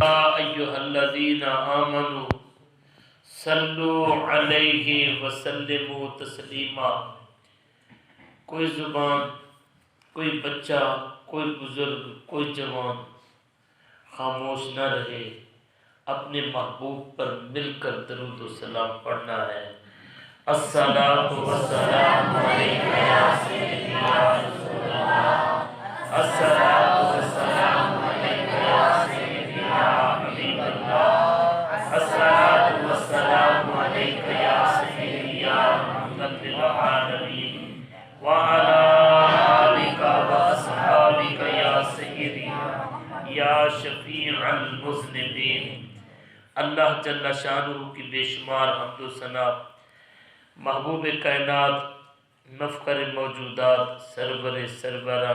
ایھا الذین آمنوا صلوا علیہ وسلموا تسلیما۔ کوئی زبان، کوئی بچہ، کوئی بزرگ، کوئی جوان خاموش نہ رہے، اپنے محبوب پر مل کر درود و سلام پڑھنا ہے۔ الصلاۃ والسلام علیک یا سیدی یا رسول اللہ، الصلاۃ والسلام علیک یا سیدی یا حبیب اللہ، الصلاۃ والسلام علیک یا سیدی یا رحمۃ للعالمین وعلی آلک واصحابک یا سیدی یا شفیع المذنبین۔ اللہ جل شانہ کی بے شمار حمد و ثنا محبوب کائنات، مفخر موجودات، سرور سرورہ،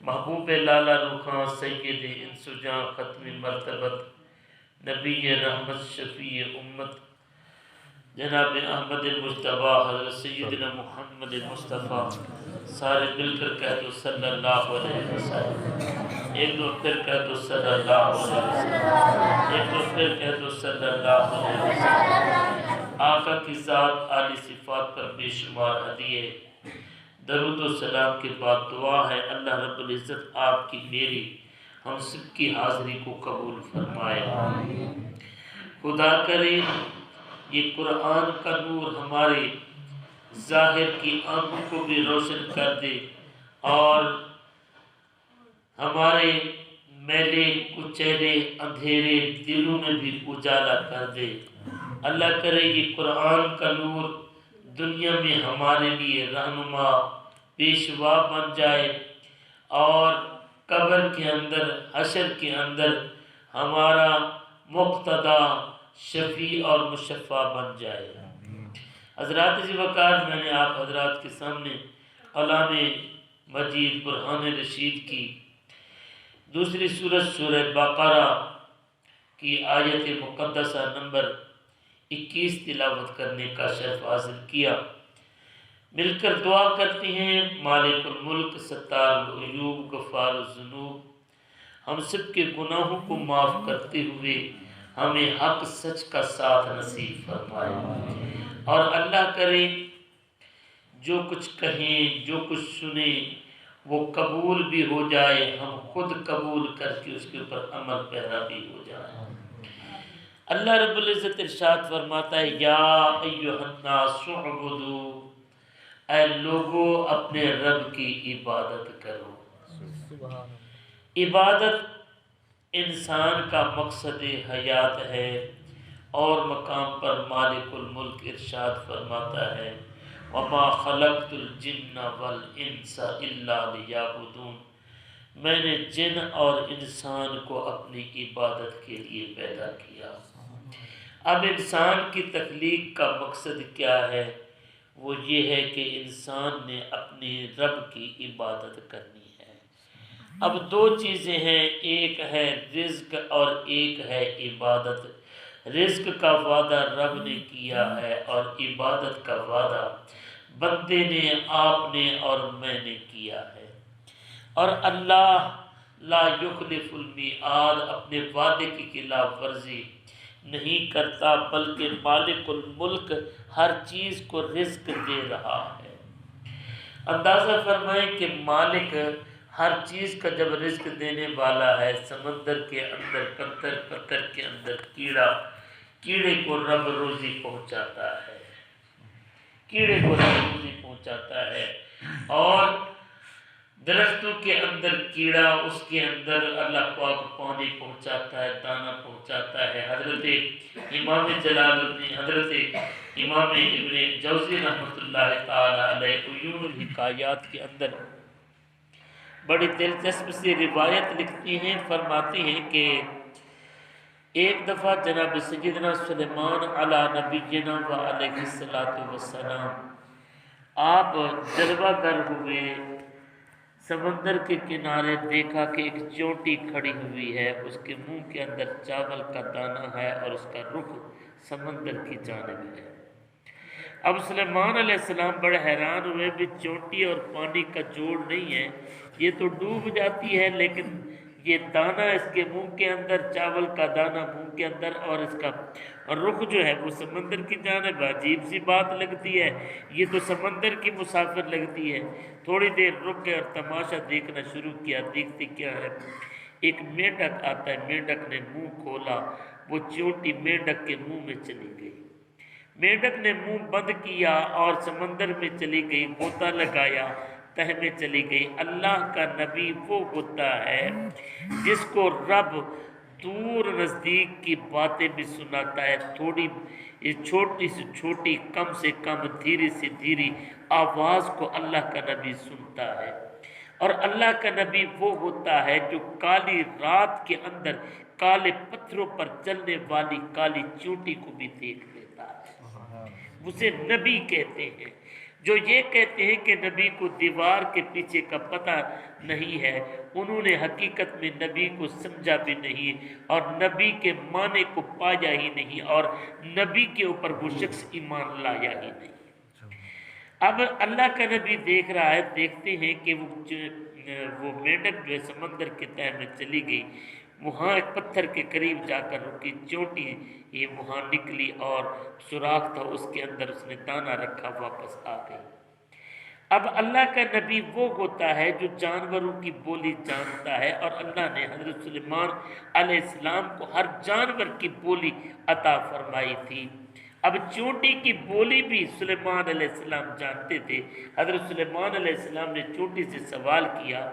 محبوب لالا رخاں، سید انس و جاں، ختم مرتبت، نبی رحمت، شفیع امت، جناب احمد المجتبیٰ، حضرت سیدنا محمد مصطفیٰ۔ سارے مل کر کہہ دو صلی اللہ علیہ وسلم، ایک دو پھر کہہ دو صلی اللہ علیہ وسلم، ایک دو پھر کہہ دو صلی اللہ علیہ وسلم۔ آقا کی ذات، عالی صفات پر بے شمار ہدیے درود و سلام کے بعد دعا ہے اللہ رب العزت آپ کی میری ہم سب کی حاضری کو قبول فرمائے۔ خدا کرے یہ قرآن کا نور ہمارے ظاہر کی آنکھوں کو بھی روشن کر دے اور ہمارے میلے کچیلے اندھیرے دلوں میں بھی اجالا کر دے۔ اللہ کرے یہ قرآن کا نور دنیا میں ہمارے لیے رہنما پیشوا بن جائے اور قبر کے اندر، حشر کے اندر ہمارا مقتدا، شفیع اور مشفع بن جائے۔ حضرات ذی وقار، میں نے آپ حضرات کے سامنے کلام مجید برہان رشید کی دوسری سورت سورہ بقرہ کی آیت مقدسہ نمبر 21 تلاوت کرنے کا شرف حاصل کیا۔ مل کر دعا کرتے ہیں مالک الملک، ستار العیوب، غفار الذنوب ہم سب کے گناہوں کو معاف کرتے ہوئے ہمیں حق سچ کا ساتھ نصیب فرمائے، اور اللہ کرے جو کچھ کہیں، جو کچھ سنیں وہ قبول بھی ہو جائے، ہم خود قبول کر کے اس کے اوپر عمل پیرا بھی ہو جائے۔ اللہ رب العزت ارشاد فرماتا ہے یا ایھا الناس اعبدوا، اے لوگو اپنے رب کی عبادت کرو۔ عبادت انسان کا مقصد حیات ہے، اور مقام پر مالک الملک ارشاد فرماتا ہے وما خلقت الجن والانس الا لیعبدون، میں نے جن اور انسان کو اپنی عبادت کے لیے پیدا کیا۔ اب انسان کی تخلیق کا مقصد کیا ہے؟ وہ یہ ہے کہ انسان نے اپنے رب کی عبادت کرنی ہے۔ اب دو چیزیں ہیں، ایک ہے رزق اور ایک ہے عبادت۔ رزق کا وعدہ رب نے کیا ہے اور عبادت کا وعدہ بندے نے، آپ نے اور میں نے کیا ہے، اور اللہ لا یخلف المیعاد اپنے وعدے کی خلاف ورزی نہیں کرتا، بلکہ مالک الملک ہر چیز کو رزق دے رہا ہے۔ اندازہ فرمائیں کہ مالک ہر چیز کا جب رزق دینے والا ہے، سمندر کے اندر قطر، قطر کے اندر کیڑا، کیڑے کو رب روزی پہنچاتا ہے، کیڑے کو رب روزی پہنچاتا ہے، اور درختوں کے اندر کیڑا، اس کے اندر اللہ پاک پانی پہنچاتا ہے، دانہ پہنچاتا ہے۔ حضرت امام جلال الدین، حضرت امام ابن جوزی رحمۃ اللہ تعالی علیہ عیون الحکایات کے اندر بڑی دلچسپ سی روایت لکھتی ہیں، فرماتے ہیں کہ ایک دفعہ جناب سیدنا سلیمان علی نبینا و علیہ السلام آپ جلوہ گر ہوئے، سمندر کے کنارے دیکھا کہ ایک چونٹی کھڑی ہوئی ہے، اس کے منہ کے اندر چاول کا دانہ ہے اور اس کا رخ سمندر کی جانب ہے۔ اب سلیمان علیہ السلام بڑے حیران ہوئے بھی چونٹی اور پانی کا جوڑ نہیں ہے، یہ تو ڈوب جاتی ہے لیکن یہ دانہ اس کے منہ کے اندر، چاول کا دانہ منہ کے اندر، اور اس کا رخ جو ہے وہ سمندر کی جانب، عجیب سی بات لگتی ہے، یہ تو سمندر کی مسافر لگتی ہے۔ تھوڑی دیر رک گئے اور تماشا دیکھنا شروع کیا۔ دیکھتے کیا ہے، ایک مینڈک آتا ہے، مینڈک نے منہ کھولا، وہ چونٹی مینڈک کے منہ میں چلی گئی۔ مینڈک نے منہ بند کیا اور سمندر میں چلی گئی، غوطہ لگایا، تہ میں چلی گئی۔ اللہ کا نبی وہ ہوتا ہے جس کو رب دور نزدیک کی باتیں بھی سناتا ہے، تھوڑی چھوٹی سے چھوٹی، کم سے کم، دھیرے سے دھیری آواز کو اللہ کا نبی سنتا ہے۔ اور اللہ کا نبی وہ ہوتا ہے جو کالی رات کے اندر کالے پتھروں پر چلنے والی کالی چونٹی کو بھی دیکھ لیتا ہے، اسے نبی کہتے ہیں۔ جو یہ کہتے ہیں کہ نبی کو دیوار کے پیچھے کا پتہ نہیں ہے، انہوں نے حقیقت میں نبی کو سمجھا بھی نہیں اور نبی کے معنی کو پایا ہی نہیں، اور نبی کے اوپر وہ شخص ایمان لایا ہی نہیں۔ اب اللہ کا نبی دیکھ رہا ہے، دیکھتے ہیں کہ وہ مینڈک جو ہے سمندر کے تہہ میں چلی گئی، وہاں ایک پتھر کے قریب جا کر رکی، چونٹی یہ وہاں نکلی اور سوراخ تھا اس کے اندر، اس نے دانہ رکھا، واپس آ گئی۔ اب اللہ کا نبی وہ ہوتا ہے جو جانوروں کی بولی جانتا ہے، اور اللہ نے حضرت سلیمان علیہ السلام کو ہر جانور کی بولی عطا فرمائی تھی۔ اب چونٹی کی بولی بھی سلیمان علیہ السلام جانتے تھے۔ حضرت سلیمان علیہ السلام نے چونٹی سے سوال کیا،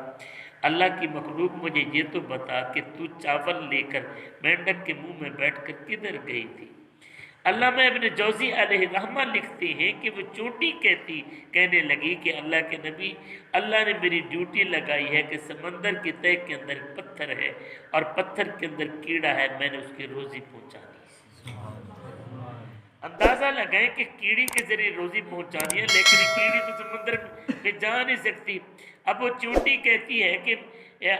اللہ کی مخلوق مجھے یہ تو بتا کہ تو چاول لے کر مینڈک کے منہ میں بیٹھ کر کدھر گئی تھی؟ علامہ ابن جوزی علیہ رحمہ لکھتے ہیں کہ وہ چونٹی کہنے لگی کہ اللہ کے نبی، اللہ نے میری ڈیوٹی لگائی ہے کہ سمندر کی تہ کے اندر ایک پتھر ہے اور پتھر کے اندر کیڑا ہے، میں نے اس کی روزی پہنچانی ہے۔ اندازہ لگائیں کہ کیڑی کے ذریعے روزی پہنچانی ہے، لیکن کیڑی تو سمندر میں جا نہیں سکتی۔ اب وہ چونٹی کہتی ہے کہ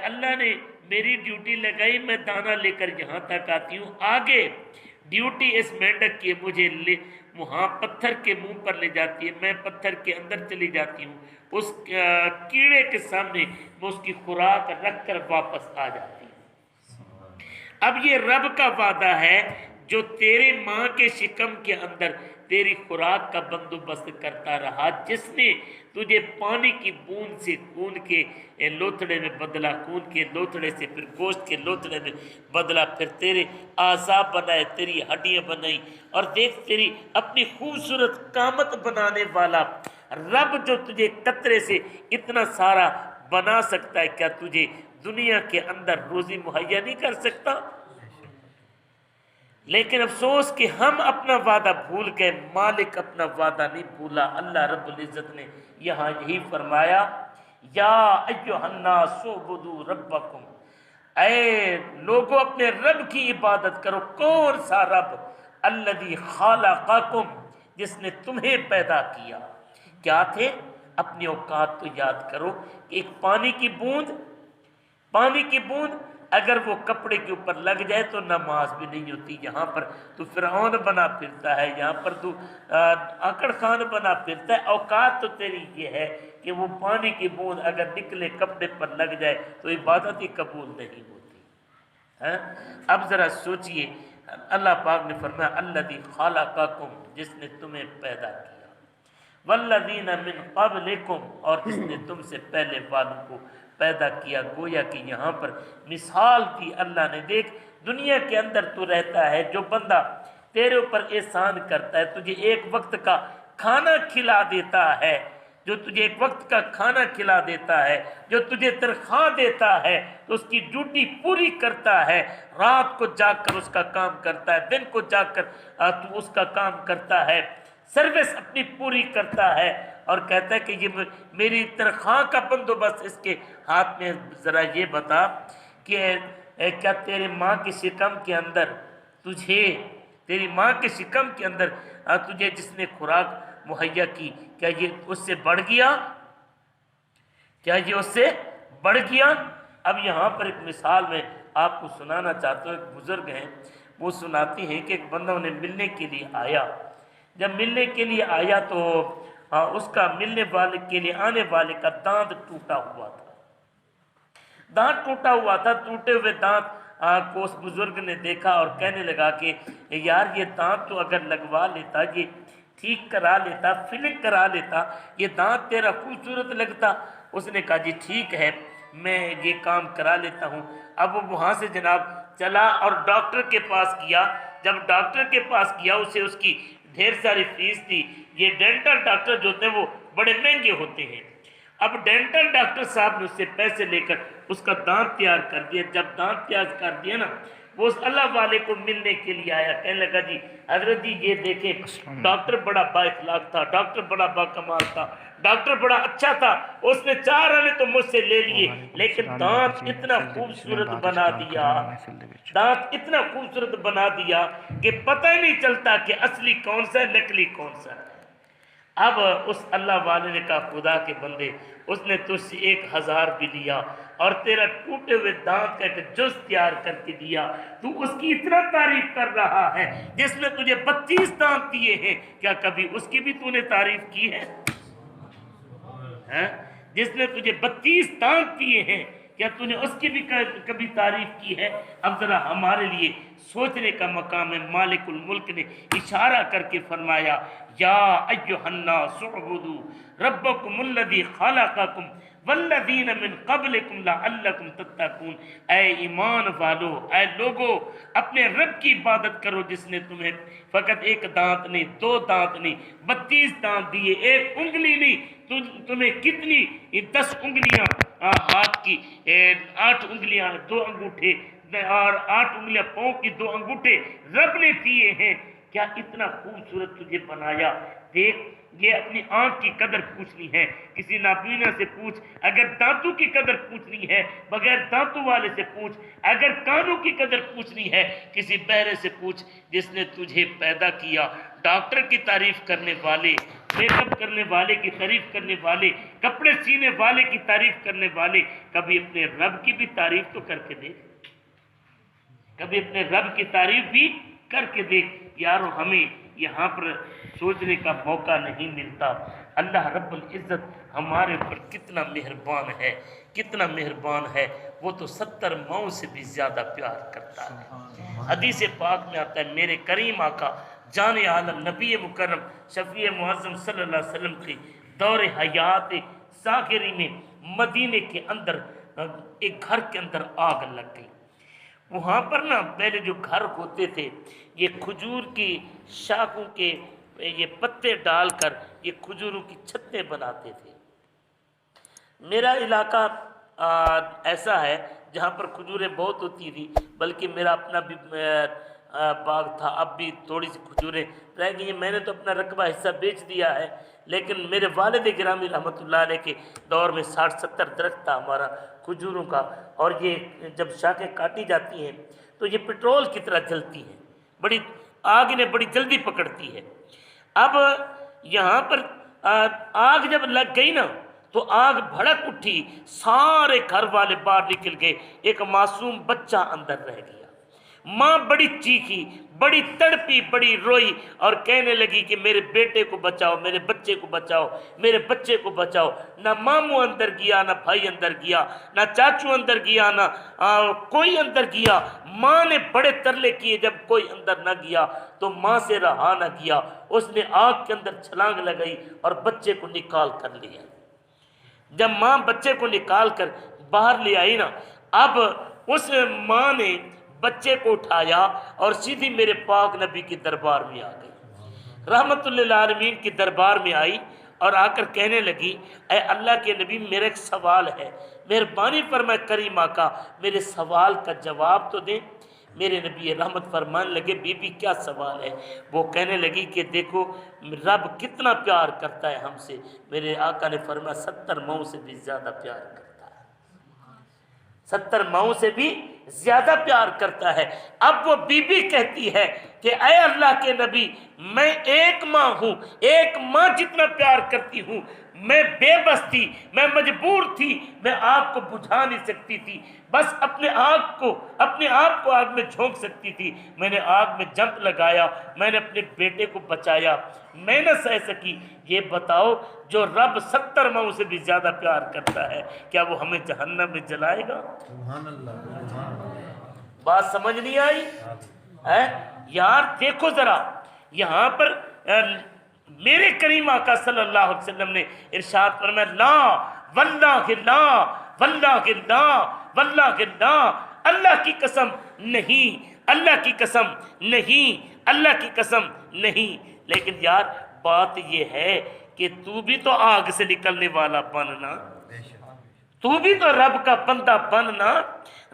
اللہ نے میری ڈیوٹی لگائی، میں دانہ لے کر یہاں تک آتی ہوں، آگے ڈیوٹی اس مینڈک کی مجھے وہاں پتھر کے منہ پر لے جاتی ہے، میں پتھر کے اندر چلی جاتی ہوں، اس کیڑے کے سامنے میں اس کی خوراک رکھ کر واپس آ جاتی ہوں۔ اب یہ رب کا وعدہ ہے جو تیرے ماں کے شکم کے اندر تیری خوراک کا بندوبست کرتا رہا، جس نے تجھے پانی کی بوند سے خون کے لوتھڑے میں بدلا، خون کے لوتھڑے سے پھر گوشت کے لوتھڑے میں بدلا، پھر تیرے اعضاء بنائے، تیری ہڈیاں بنائی، اور دیکھ تیری اپنی خوبصورت قامت بنانے والا رب جو تجھے قطرے سے اتنا سارا بنا سکتا ہے، کیا تجھے دنیا کے اندر روزی مہیا نہیں کر سکتا؟ لیکن افسوس کہ ہم اپنا وعدہ بھول گئے، مالک اپنا وعدہ نہیں بھولا۔ اللہ رب العزت نے یہاں یہی فرمایا، یا ایھا الناس اعبدوا ربکم، اے لوگوں اپنے رب کی عبادت کرو۔ کون سا رب؟ الذی خلقکم، جس نے تمہیں پیدا کیا۔ کیا تھے؟ اپنی اوقات تو یاد کرو کہ ایک پانی کی بوند اگر وہ کپڑے کے اوپر لگ جائے تو نماز بھی نہیں ہوتی۔ یہاں پر تو فرعون بنا پھرتا ہے، یہاں پر تو آکڑ خان بنا پھرتا ہے۔ اوقات تو تیری یہ ہے کہ وہ پانی کی بوند اگر نکلے کپڑے پر لگ جائے تو عبادت ہی قبول نہیں ہوتی۔ اب ذرا سوچئے، اللہ پاک نے فرمایا الذی خلقکم، جس نے تمہیں پیدا کیا، والذین من قبلکم، اور جس نے تم سے پہلے والوں کو پیدا کیا۔ گویا کہ یہاں پر مثال تھی اللہ نے۔ دیکھ، دنیا کے اندر تو رہتا ہے، جو بندہ تیرے اوپر احسان کرتا ہے، تجھے ایک وقت کا کھانا کھلا دیتا ہے، جو تجھے ایک وقت کا کھانا کھلا دیتا ہے، جو تجھے تنخواہ دیتا ہے، تو اس کی ڈیوٹی پوری کرتا ہے، رات کو جاگ کر اس کا کام کرتا ہے، دن کو جاگ کر تو اس کا کام کرتا ہے، سروس اپنی پوری کرتا ہے، اور کہتا ہے کہ یہ میری تنخواہ کا بندوبست اس کے ہاتھ میں۔ ذرا یہ بتا کہ کیا تیرے ماں کی شکم کے اندر تیری ماں کے شکم کے اندر تجھے جس نے خوراک مہیا کی، کیا یہ اس سے بڑھ گیا؟ کیا یہ اس سے بڑھ گیا؟ اب یہاں پر ایک مثال میں آپ کو سنانا چاہتا ہوں۔ ایک بزرگ ہیں، وہ سناتی ہیں کہ ایک بندہ انہیں ملنے کے لیے آیا۔ جب ملنے کے لیے آیا تو اس کا ملنے والے کے لیے آنے والے کا دانت ٹوٹا ہوا تھا۔ دانت ٹوٹا ہوا تھا، ٹوٹے ہوئے دانت کو اس بزرگ نے دیکھا اور کہنے لگا کہ یار یہ دانت تو اگر لگوا لیتا، یہ ٹھیک کرا لیتا، فلنگ کرا لیتا، یہ دانت تیرا خوبصورت لگتا۔ اس نے کہا جی ٹھیک ہے میں یہ کام کرا لیتا ہوں۔ اب وہ وہاں سے جناب چلا اور ڈاکٹر کے پاس گیا۔ جب ڈاکٹر کے پاس گیا اسے اس کی ڈھیر ساری فیس تھی۔ یہ ڈینٹل ڈاکٹر جو ہوتے ہیں وہ بڑے مہنگے ہوتے ہیں۔ اب ڈینٹل ڈاکٹر صاحب نے اس سے پیسے لے کر اس کا دانت تیار کر دیا۔ جب دانت تیار کر دیا نا، وہ اس اللہ والے کو ملنے کے لیے آیا، کہنے لگا جی حضرت جی یہ دیکھیں ڈاکٹر بڑا با اخلاق تھا، ڈاکٹر بڑا با کمال تھا، ڈاکٹر بڑا اچھا تھا، اس نے 4 آنے تو مجھ سے لے لیے، لیکن دانت اتنا خوبصورت بنا دیا، دانت اتنا خوبصورت بنا دیا کہ پتہ ہی نہیں چلتا کہ اصلی کون سا ہے نکلی کون سا ہے۔ اب اس اللہ والے نے کہا خدا کے بندے، اس نے تجھ سے 1000 بھی لیا اور تیرا ٹوٹے ہوئے دانت کا ایک جز تیار کر کے دیا، تو اس کی اتنا تعریف کر رہا ہے۔ جس نے تجھے 32 دانت دیے ہیں، کیا کبھی اس کی بھی تو نے تعریف کی ہے؟ جس نے تجھے 32 دانت دیے ہیں، کیا تو نے اس کی بھی کبھی تعریف کی ہے؟ اب ذرا ہمارے لیے سوچنے کا مقام ہے۔ مالک الملک نے اشارہ کر کے فرمایا یا ایھا الناس اعبدوا ربکم الذی خلقکم والذین من قبلکم لعلکم تتقون۔ اے ایمان والو، اے لوگو، اپنے رب کی عبادت کرو جس نے تمہیں فقط 1 دانت نہیں، 2 دانت نہیں، 32 دانت دیے، 1 انگلی نہیں، تمہیں کتنی 10 انگلیاں ہاتھ کی، 8 انگلیاں 2 انگوٹھے اور 8 انگلیاں پاؤں کی 2 انگوٹھے رب نے دیے ہیں۔ کیا اتنا خوبصورت تجھے بنایا؟ دیکھ یہ اپنی آنکھ کی قدر پوچھنی ہے، کسی نابینا سے پوچھ، اگر دانتوں کی قدر پوچھنی ہے بغیر دانتوں والے سے پوچھ، اگر کانوں کی قدر پوچھنی ہے کسی بہرے سے پوچھ جس نے تجھے پیدا کیا۔ ڈاکٹر کی تعریف کرنے والے، میک اپ کرنے والے کی تعریف کرنے والے، کپڑے سینے والے کی تعریف کرنے والے، کبھی اپنے رب کی بھی تعریف تو کر کے دیکھ، کبھی اپنے رب کی تعریف بھی کر کے دیکھ۔ یارو ہمیں یہاں پر سوچنے کا موقع نہیں ملتا اللہ رب العزت ہمارے اوپر کتنا مہربان ہے، کتنا مہربان ہے۔ وہ تو 70 ماؤں سے بھی زیادہ پیار کرتا ہے۔ حدیث پاک میں آتا ہے میرے کریم آقا جان عالم نبی مکرم شفیع معظم صلی اللہ علیہ وسلم کے دور حیات ظاہری میں مدینے کے اندر ایک گھر کے اندر آگ لگ گئی۔ وہاں پر نا پہلے جو گھر ہوتے تھے یہ کھجور کی شاخوں کے یہ پتے ڈال کر یہ کھجوروں کی چھتیں بناتے تھے۔ میرا علاقہ ایسا ہے جہاں پر کھجوریں بہت ہوتی تھی، بلکہ میرا اپنا بھی باغ تھا، اب بھی تھوڑی سی کھجوریں رہ گئی ہیں۔ میں نے تو اپنا رقبہ حصہ بیچ دیا ہے، لیکن میرے والد گرامی رحمۃ اللہ علیہ کے دور میں 60-70 درخت تھا ہمارا کھجوروں کا، اور یہ جب شاخیں کاٹی جاتی ہیں تو یہ پٹرول کی طرح جلتی ہیں، بڑی آگ نے بڑی جلدی پکڑتی ہے۔ اب یہاں پر آگ جب لگ گئی نا تو آگ بھڑک اٹھی، سارے گھر والے باہر نکل گئے، ایک معصوم بچہ اندر رہ گیا۔ ماں بڑی چیخی، بڑی تڑپی، بڑی روئی اور کہنے لگی کہ میرے بیٹے کو بچاؤ، میرے بچے کو بچاؤ، میرے بچے کو بچاؤ۔ نہ ماموں اندر گیا، نہ بھائی اندر گیا، نہ چاچو اندر گیا، نہ کوئی اندر گیا۔ ماں نے بڑے ترلے کیے، جب کوئی اندر نہ گیا تو ماں سے رہا نہ گیا، اس نے آگ کے اندر چھلانگ لگائی اور بچے کو نکال کر لیا۔ جب ماں بچے کو نکال کر باہر لے آئی نا، اب اس ماں نے بچے کو اٹھایا اور سیدھی میرے پاک نبی کی دربار میں آ گئی، رحمت للعالمین کی دربار میں آئی اور آ کر کہنے لگی اے اللہ کے نبی میرا ایک سوال ہے، مہربانی فرمائے کریم آقا میرے سوال کا جواب تو دیں۔ میرے نبی رحمت فرمانے لگے بی بی کیا سوال ہے؟ وہ کہنے لگی کہ دیکھو رب کتنا پیار کرتا ہے ہم سے۔ میرے آقا نے فرمایا 70 ماؤں سے بھی زیادہ پیار کرتا ہے، 70 ماؤں سے بھی زیادہ پیار کرتا ہے۔ اب وہ بی بی کہتی ہے کہ اے اللہ کے نبی میں ایک ماں ہوں، ایک ماں جتنا پیار کرتی ہوں میں بے بس تھی، میں مجبور تھی، میں آگ کو بجھا نہیں سکتی تھی، بس اپنے آپ کو آگ میں جھونک سکتی تھی۔ میں نے آگ میں جمپ لگایا، میں نے اپنے بیٹے کو بچایا، میں نہ سہ سکی۔ یہ بتاؤ جو رب 70 ماؤں سے بھی زیادہ پیار کرتا ہے، کیا وہ ہمیں جہنم میں جلائے گا؟ سبحان اللہ، سبحان اللہ۔ بات سمجھ نہیں آئی؟ یار دیکھو ذرا یہاں پر میرے کریم آقا صلی اللہ علیہ وسلم نے ارشاد فرمایا لا واللہ لا واللہ لا واللہ لا، اللہ کی قسم نہیں، اللہ کی قسم نہیں، اللہ کی قسم نہیں۔ لیکن یار بات یہ ہے کہ تو بھی تو آگ سے نکلنے والا بننا، تو بھی تو رب کا بندہ بننا۔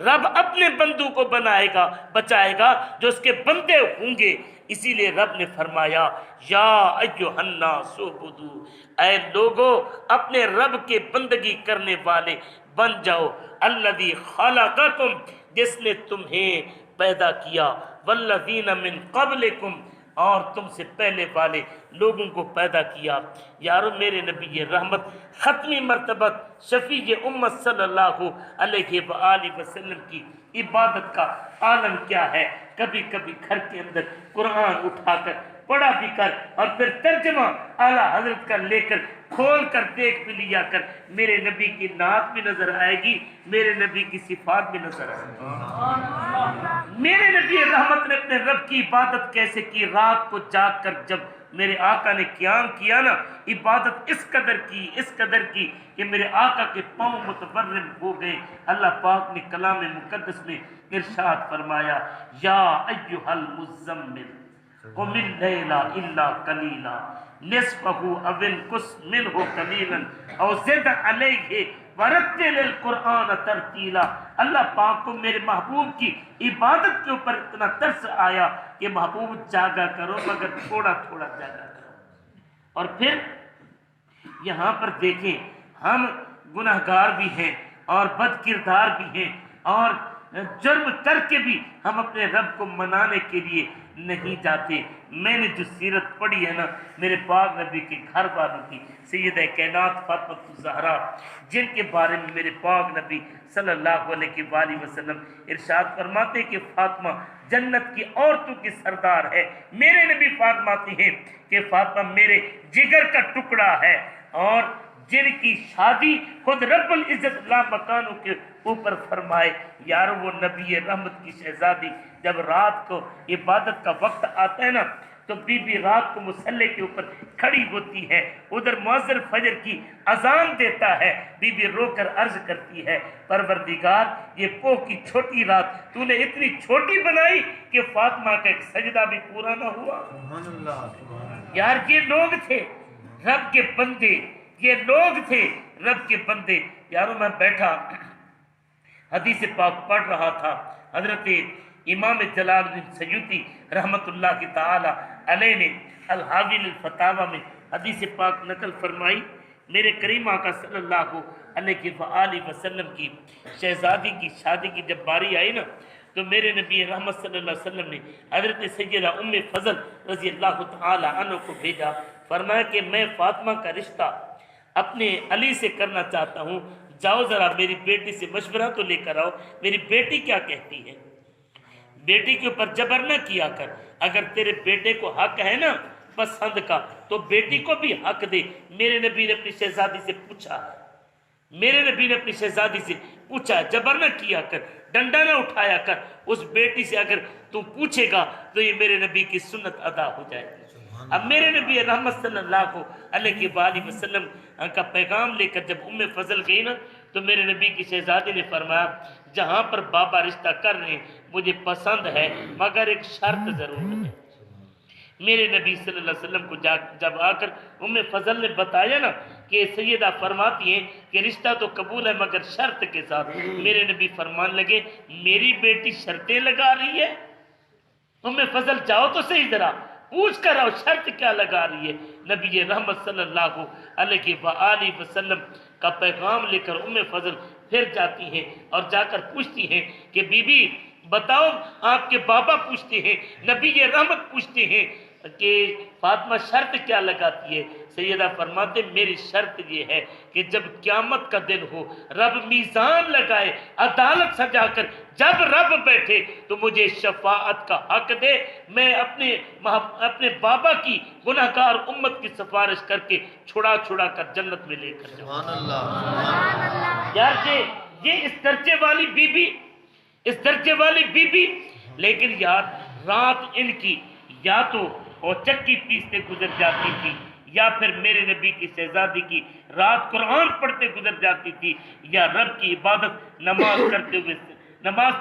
رب اپنے بندوں کو بنائے گا، بچائے گا جو اس کے بندے ہوں گے۔ اسی لیے رب نے فرمایا یا ایھا الناس اعبدوا، اے لوگو اپنے رب کے بندگی کرنے والے بن جاؤ، الذی خلقکم، جس نے تمہیں پیدا کیا، والذین من قبلکم، اور تم سے پہلے والے لوگوں کو پیدا کیا۔ یارو میرے نبی رحمت ختمی مرتبہ شفیع امت صلی اللہ علیہ وآلہ وسلم کی عبادت کا عالم کیا ہے؟ کبھی کبھی گھر کے اندر قرآن اٹھا کر پڑھا بھی کر اور پھر ترجمہ اعلیٰ حضرت کا لے کر کھول کر دیکھ بھی لیا کر، میرے نبی کی نعت بھی نظر آئے گی، میرے نبی کی صفات بھی نظر آئے گی۔ میرے نبی رحمت نے اپنے رب کی عبادت کیسے کی؟ رات کو جاگ کر جب میرے آقا نے قیام کیا نا، عبادت اس قدر کی کہ میرے آقا کے پاؤں متورم ہو گئے۔ اللہ پاک نے کلام مقدس میں ارشاد فرمایا یا ایھا المزمل قم اللیل الا قلیلا نصفہ او انقص منہ قلیلا او زد علیہ ورتل القرآن ترتیلا۔ اللہ پاک کو میرے محبوب کی عبادت کے اوپر اتنا ترس آیا کہ محبوب جاگا کرو مگر تھوڑا تھوڑا جاگا کرو۔ اور پھر یہاں پر دیکھیں ہم گناہگار بھی ہیں اور بد کردار بھی ہیں اور جرم کر کے بھی ہم اپنے رب کو منانے کے لیے نہیں جاتے۔ میں نے جو سیرت پڑھی ہے نا میرے پاک نبی کے گھر والوں کی، سیدہ کائنات فاطمہ الزہرا، جن کے بارے میں میرے پاک نبی صلی اللہ علیہ وآلہ وسلم ارشاد فرماتے کہ فاطمہ جنت کی عورتوں کی سردار ہے۔ میرے نبی فرماتے ہیں کہ فاطمہ میرے جگر کا ٹکڑا ہے، اور جن کی شادی خود رب العزت لا مکانوں کے اوپر فرمائے۔ یار وہ نبی رحمت کی شہزادی جب رات کو عبادت کا وقت آتا ہے نا تو بی بی رات کو مصلی کے اوپر کھڑی ہوتی ہے، ادھر مؤذن فجر کی اذان دیتا ہے، بی بی رو کر عرض کرتی ہے پروردگار یہ پوہ کی چھوٹی رات تو نے اتنی چھوٹی بنائی کہ فاطمہ کا ایک سجدہ بھی پورا نہ ہوا۔ سبحان اللہ۔ یار یہ لوگ تھے رب کے بندے، یہ لوگ تھے رب کے بندے۔ یارو میں بیٹھا حدیث پاک پڑھ رہا تھا، حضرت امام جلال الدین سیوطی رحمت اللہ کی تعالی علیہ نے الحاوی الفتاوی میں حدیث پاک نقل فرمائی۔ میرے کریم آقا صلی اللہ علیہ وآلہ وسلم کی شہزادی کی شادی کی جب باری آئی نا تو میرے نبی رحمت صلی اللہ علیہ وسلم نے حضرت سیدہ ام فضل رضی اللہ تعالی عنہ کو بھیجا، فرمایا کہ میں فاطمہ کا رشتہ اپنے علی سے کرنا چاہتا ہوں، جاؤ ذرا میری بیٹی سے مشورہ تو لے کر آؤ، میری بیٹی کیا کہتی ہے۔ بیٹی کے اوپر جبر نہ کیا کر، اگر تیرے بیٹے کو حق ہے نا پسند کا تو بیٹی کو بھی حق دے۔ میرے نبی نے اپنی شہزادی سے پوچھا، میرے نبی نے اپنی شہزادی سے پوچھا، جبر نہ کیا کر، ڈنڈا نہ اٹھایا کر، اس بیٹی سے اگر تو پوچھے گا تو یہ میرے نبی کی سنت ادا ہو جائے گی۔ اب میرے نبی رحمت صلی اللہ علیہ وآلہ وسلم کا پیغام لے کر جب ام فضل گئی نا تو میرے نبی کی شہزادی نے فرمایا جہاں پر بابا رشتہ کر رہے ہیں مجھے پسند ہے مگر ایک شرط ضرور ہے۔ میرے نبی صلی اللہ علیہ وسلم کو جب آ کر ام فضل نے بتایا نا کہ سیدہ فرماتی ہیں کہ رشتہ تو قبول ہے مگر شرط کے ساتھ، میرے نبی فرمان لگے میری بیٹی شرطیں لگا رہی ہے؟ ام فضل جاؤ تو صحیح ذرا پوچھ کر آؤ شرط کیا لگا رہی ہے۔ نبی رحمت صلی اللہ علیہ وآلہ وسلم کا پیغام لے کر ام فضل پھر جاتی ہیں اور جا کر پوچھتی ہیں کہ بی بی بتاؤ، آپ کے بابا پوچھتے ہیں، نبی رحمت پوچھتے ہیں کہ فاطمہ شرط کیا لگاتی ہے؟ سیدہ فرماتے میری شرط یہ ہے کہ جب قیامت کا دن ہو، رب میزان لگائے عدالت سجا کر، جب رب بیٹھے تو مجھے شفاعت کا حق دے، میں اپنے بابا کی گناہگار امت کی سفارش کر کے چھڑا کر جنت میں لے کر جاؤں۔ سبحان اللہ یار یہ اس درجے والی بی بی، لیکن یار رات ان کی یا تو وہ چکی پیستے گزر جاتی تھی، یا پھر میرے نبی کی شہزادی کی رات قرآن پڑھتے گزر جاتی تھی، یا رب کی عبادت نماز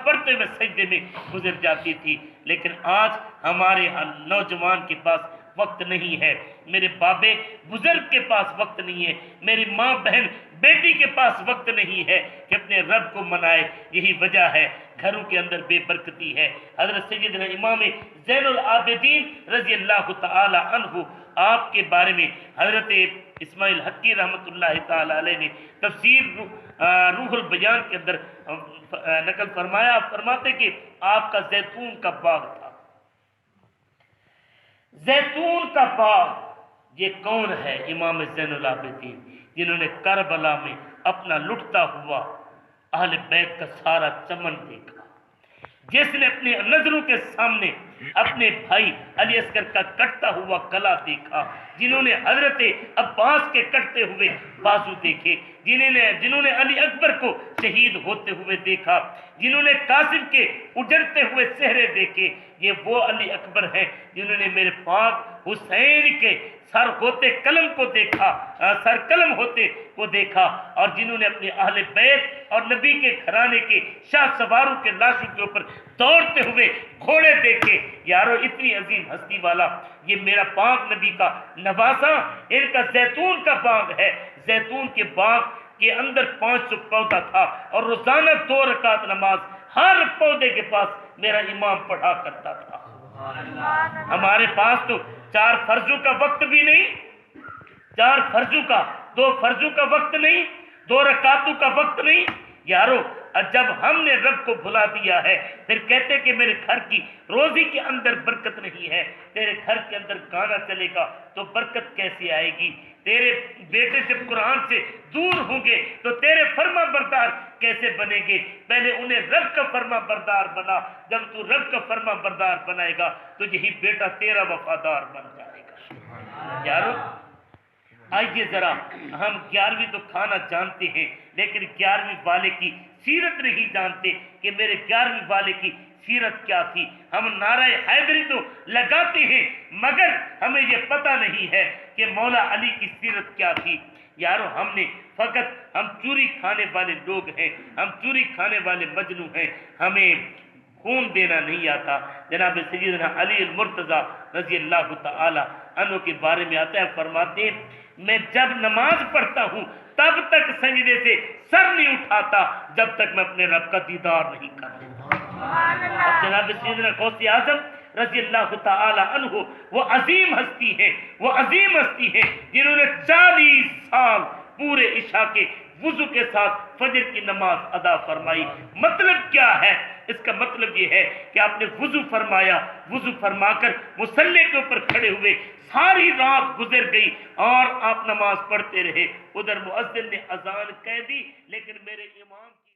پڑھتے ہوئے سجدے میں گزر جاتی تھی۔ لیکن آج ہمارے نوجوان کے پاس وقت نہیں ہے، میرے بابے بزرگ کے پاس وقت نہیں ہے، میری ماں بہن بیٹی کے پاس وقت نہیں ہے کہ اپنے رب کو منائے۔ یہی وجہ ہے گھروں کے اندر بے برکتی ہے۔ حضرت سیدنا امام زین العابدین رضی اللہ تعالی عنہ، آپ کے بارے میں حضرت اسماعیل حقی رحمۃ اللہ تعالی علیہ نے تفسیر روح البیان کے اندر نقل فرمایا، فرماتے کہ آپ کا زیتون کا باغ تھا۔ زیتون کا باغ، یہ کون ہے؟ امام زین العابدین، جنہوں نے کربلا میں اپنا لٹتا ہوا اہل بیت کا سارا چمن دیکھا، جس نے اپنی نظروں کے سامنے اپنے بھائی علی اصغر کا کٹتا ہوا گلا دیکھا، جنہوں نے حضرت عباس کے کٹتے ہوئے بازو دیکھے، جنہوں نے علی اکبر کو شہید ہوتے ہوئے دیکھا، جنہوں نے قاسم کے اجڑتے ہوئے چہرے دیکھے، یہ وہ علی اکبر ہیں جنہوں نے میرے پاک حسین کے سر ہوتے قلم کو دیکھا، سر قلم ہوتے کو دیکھا، اور جنہوں نے اپنے اہل بیت اور نبی کے گھرانے کے شاہ سواروں کے لاشوں کے اوپر دوڑتے ہوئے گھوڑے دیکھے۔ یارو اتنی عظیم ہستی والا یہ میرا پاک نبی کا نواسا، ان کا زیتون کا باغ ہے۔ زیتون کے باغ کے اندر 500 پودا تھا، اور روزانہ 2 رکعت نماز ہر پودے کے پاس میرا امام پڑھا کرتا تھا۔ ہمارے پاس تو 4 فرضوں کا وقت بھی نہیں، 2 فرضوں کا وقت نہیں، 2 رکعتوں کا وقت نہیں۔ یارو جب ہم نے رب کو بھلا دیا ہے، پھر کہتے کہ میرے گھر کی روزی کے اندر برکت نہیں ہے، تیرے گھر کے اندر گانا چلے گا تو برکت کیسے آئے گی؟ تیرے بیٹے جب قرآن سے دور ہوں گے تو تیرے فرما بردار کیسے بنیں گے؟ پہلے انہیں رب کا فرما بردار بنا، جب تو رب کا فرما بردار بنائے گا تو یہی بیٹا تیرا وفادار بن جائے گا۔ یارو آئیے ذرا، ہم 11ویں تو کھانا جانتے ہیں، لیکن 11ویں والے کی سیرت نہیں جانتے کہ میرے 11ویں والے کی سیرت کیا تھی۔ ہم نعرہ حیدری تو لگاتے ہیں، مگر ہمیں یہ پتہ نہیں ہے کہ مولا علی کی سیرت کیا تھی۔ یارو ہم چوری کھانے والے لوگ ہیں، ہم چوری کھانے والے مجنو ہیں، ہمیں خون دینا نہیں آتا۔ جناب سیدنا علی المرتضیٰ رضی اللہ تعالی عنہ کے بارے میں آتا ہے، فرماتے ہیں میں جب نماز پڑھتا ہوں تب تک سجدے سے سر نہیں اٹھاتا جب تک میں اپنے رب کا دیدار نہیں کرتا۔ اور جناب سیدنا غوث اعظم رضی اللہ تعالی عنہ وہ عظیم ہستی ہیں، جنہوں نے 40 سال پورے عشاء کے وضو کے ساتھ فجر کی نماز ادا فرمائی۔ مطلب کیا ہے؟ اس کا مطلب یہ ہے کہ آپ نے وضو فرمایا، وضو فرما کر مصلی کے اوپر کھڑے ہوئے، ساری رات گزر گئی اور آپ نماز پڑھتے رہے، ادھر مؤذن نے اذان کہہ دی، لیکن میرے امام